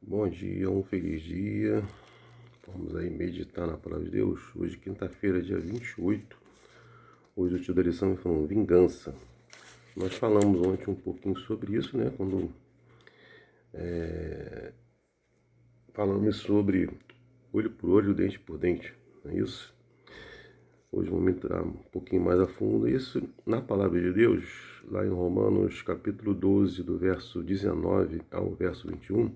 Bom dia, um feliz dia. Vamos aí meditar na palavra de Deus. Hoje, quinta-feira, dia 28. Hoje o tio da lição me falou vingança. Nós falamos ontem um pouquinho sobre isso, né? Quando falamos sobre olho por olho, dente por dente. Não é isso? Hoje vamos entrar um pouquinho mais a fundo. Isso na palavra de Deus, lá em Romanos capítulo 12, do verso 19 ao verso 21.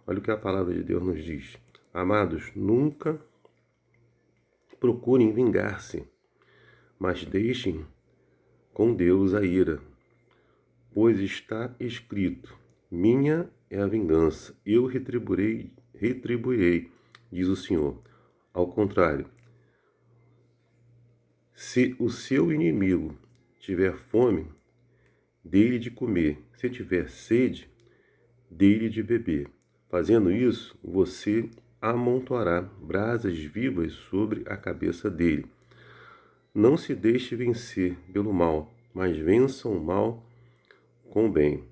Olha o que a palavra de Deus nos diz. Amados, nunca procurem vingar-se, mas deixem com Deus a ira, pois está escrito: minha é a vingança, eu retribuirei, diz o Senhor. Ao contrário, se o seu inimigo tiver fome, dê-lhe de comer, se tiver sede, dê-lhe de beber. Fazendo isso, você amontoará brasas vivas sobre a cabeça dele. Não se deixe vencer pelo mal, mas vença o mal com o bem.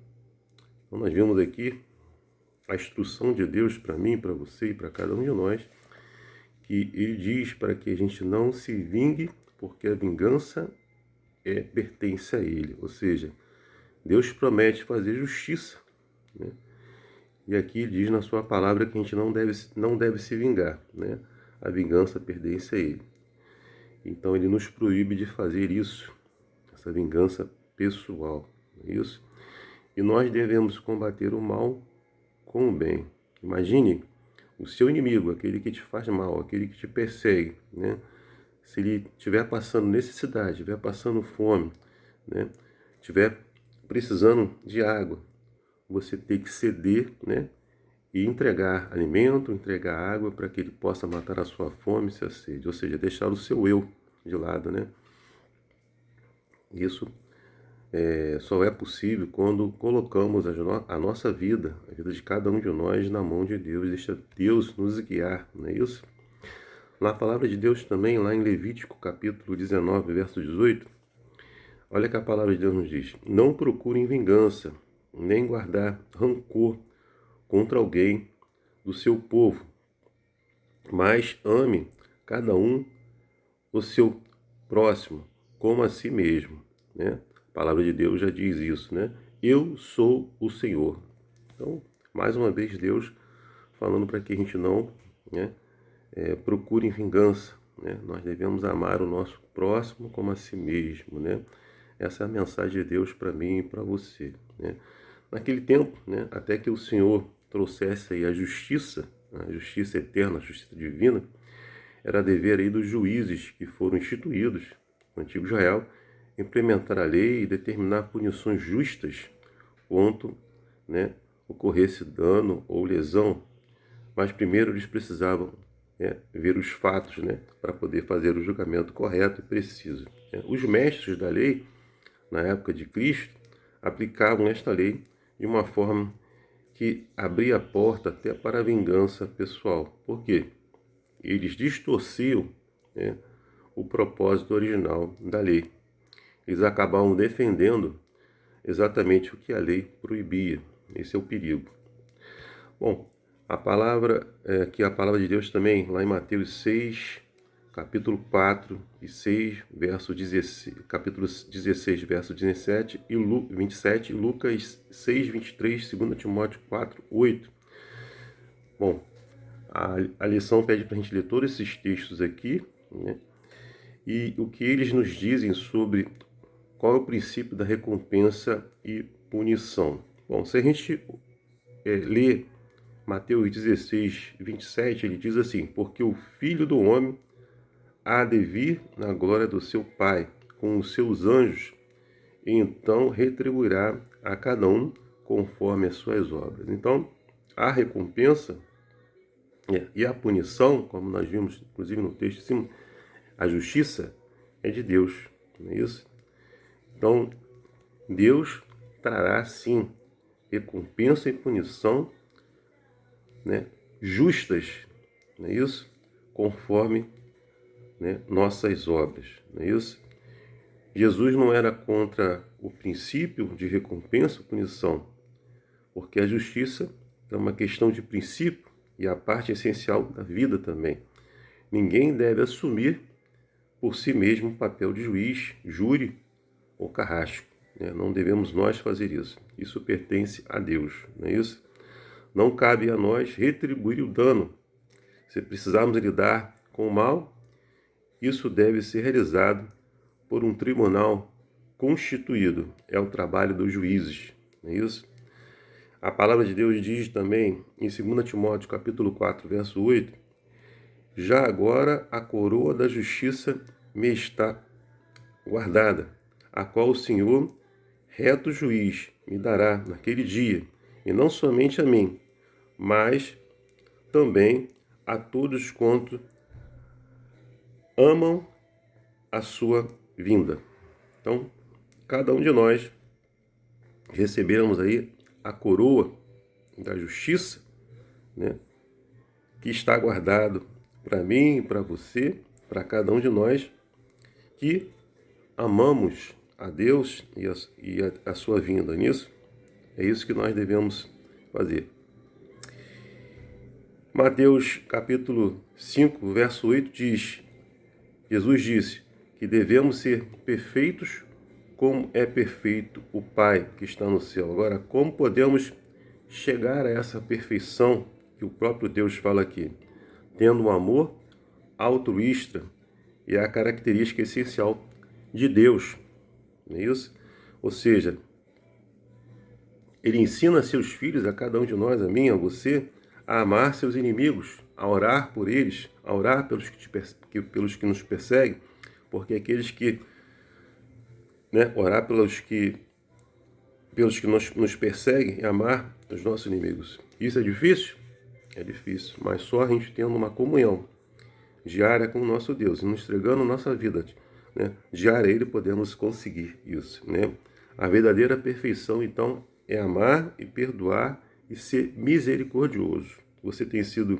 Então nós vemos aqui a instrução de Deus para mim, para você e para cada um de nós, que Ele diz para que a gente não se vingue, porque a vingança pertence a Ele. Ou seja, Deus promete fazer justiça, né? E aqui Ele diz na sua palavra que a gente não deve se vingar, né? A vingança pertence a Ele. Então Ele nos proíbe de fazer isso, essa vingança pessoal, não é isso? E nós devemos combater o mal com o bem. Imagine o seu inimigo, aquele que te faz mal, aquele que te persegue, né? Se ele estiver passando necessidade, estiver passando fome, né? Estiver precisando de água, você tem que ceder, né? E entregar alimento, entregar água para que ele possa matar a sua fome e a sede. Ou seja, deixar o seu eu de lado, né? Isso só é possível quando colocamos a nossa vida, a vida de cada um de nós, na mão de Deus, deixa Deus nos guiar, não é isso? Na palavra de Deus também, lá em Levítico, capítulo 19, verso 18, olha que a palavra de Deus nos diz: não procurem vingança, nem guardar rancor contra alguém do seu povo, mas ame cada um o seu próximo como a si mesmo, né? A palavra de Deus já diz isso, né? Eu sou o Senhor. Então, mais uma vez, Deus falando para que a gente não, né, procure vingança, né? Nós devemos amar o nosso próximo como a si mesmo, né? Essa é a mensagem de Deus para mim e para você, né? Naquele tempo, né, até que o Senhor trouxesse aí a justiça eterna, a justiça divina, era dever aí dos juízes que foram instituídos no antigo Israel implementar a lei e determinar punições justas quanto, né, ocorresse dano ou lesão. Mas primeiro eles precisavam, né, ver os fatos, né, para poder fazer o julgamento correto e preciso. Os mestres da lei, na época de Cristo, aplicavam esta lei de uma forma que abria a porta até para a vingança pessoal. Por quê? Eles distorciam, né, o propósito original da lei. Eles acabavam defendendo exatamente o que a lei proibia. Esse é o perigo. Bom, a palavra que a palavra de Deus também, lá em Mateus 6, capítulo 4 e 6, verso 16, capítulo 16, verso 17 e 27, Lucas 6, 23, 2 Timóteo 4, 8. Bom, a lição pede para a gente ler todos esses textos aqui, né? E o que eles nos dizem sobre qual é o princípio da recompensa e punição. Bom, se a gente ler Mateus 16, 27, ele diz assim: porque o Filho do Homem há de vir na glória do seu Pai, com os seus anjos, e então retribuirá a cada um conforme as suas obras. Então, a recompensa e a punição, como nós vimos, inclusive no texto de cima, a justiça é de Deus, não é isso? Então, Deus trará, sim, recompensa e punição, né, justas, não é isso? Conforme, né, nossas obras, não é isso? Jesus não era contra o princípio de recompensa e punição, porque a justiça é uma questão de princípio e a parte essencial da vida também. Ninguém deve assumir por si mesmo o papel de juiz, júri ou carrasco. Né? Não devemos nós fazer isso. Isso pertence a Deus, não é isso? Não cabe a nós retribuir o dano. Se precisarmos lidar com o mal, isso deve ser realizado por um tribunal constituído. É o trabalho dos juízes, não é isso? A palavra de Deus diz também em 2 Timóteo capítulo 4, verso 8: já agora a coroa da justiça me está guardada, a qual o Senhor, reto juiz, me dará naquele dia, e não somente a mim, mas também a todos quanto amam a sua vinda. Então, cada um de nós recebermos aí a coroa da justiça, né, que está guardado para mim, para você, para cada um de nós que amamos a Deus e a sua vinda nisso. É isso que nós devemos fazer. Mateus capítulo 5, verso 8 diz: Jesus disse que devemos ser perfeitos como é perfeito o Pai que está no céu. Agora, como podemos chegar a essa perfeição que o próprio Deus fala aqui? Tendo um amor altruísta, e é a característica essencial de Deus, não é isso? Ou seja, Ele ensina a seus filhos, a cada um de nós, a mim, a você, a amar seus inimigos, a orar por eles, a orar pelos que nos perseguem, porque aqueles que, né, orar pelos que nos perseguem, é amar os nossos inimigos. Isso é difícil? É difícil, mas só a gente tendo uma comunhão diária com o nosso Deus, nos entregando nossa vida, né, diária a Ele, podemos conseguir isso, né? A verdadeira perfeição, então, é amar e perdoar e ser misericordioso. Você tem sido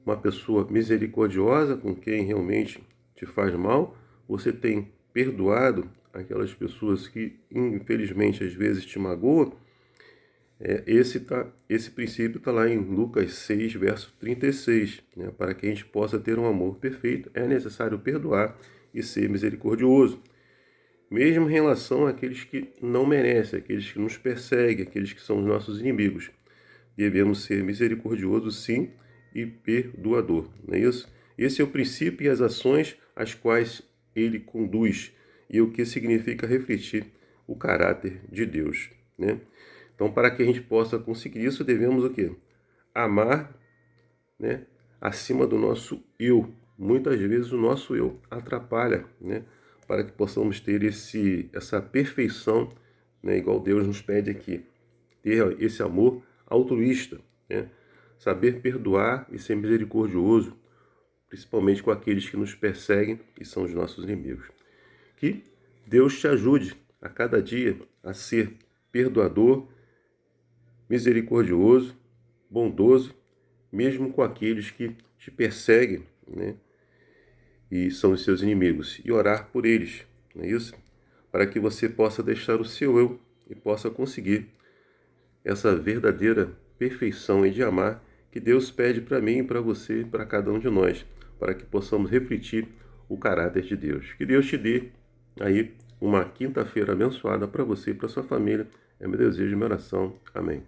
uma pessoa misericordiosa com quem realmente te faz mal? Você tem perdoado aquelas pessoas que, infelizmente, às vezes te magoam? Esse princípio está lá em Lucas 6, verso 36. Né? Para que a gente possa ter um amor perfeito, é necessário perdoar e ser misericordioso. Mesmo em relação àqueles que não merecem, aqueles que nos perseguem, aqueles que são os nossos inimigos. Devemos ser misericordiosos, sim, e perdoador. Não é isso? Esse é o princípio e as ações às quais ele conduz, e o que significa refletir o caráter de Deus, né? Então, para que a gente possa conseguir isso, devemos o quê? Amar, né, acima do nosso eu. Muitas vezes o nosso eu atrapalha, né, para que possamos ter essa perfeição, né, igual Deus nos pede aqui. Ter esse amor altruísta, né? Saber perdoar e ser misericordioso, principalmente com aqueles que nos perseguem e são os nossos inimigos. Que Deus te ajude a cada dia a ser perdoador, misericordioso, bondoso, mesmo com aqueles que te perseguem, né, e são os seus inimigos, e orar por eles, não é isso? Para que você possa deixar o seu eu e possa conseguir essa verdadeira perfeição e de amar que Deus pede para mim e para você e para cada um de nós, para que possamos refletir o caráter de Deus. Que Deus te dê aí uma quinta-feira abençoada para você e para sua família. É meu desejo e minha oração. Amém.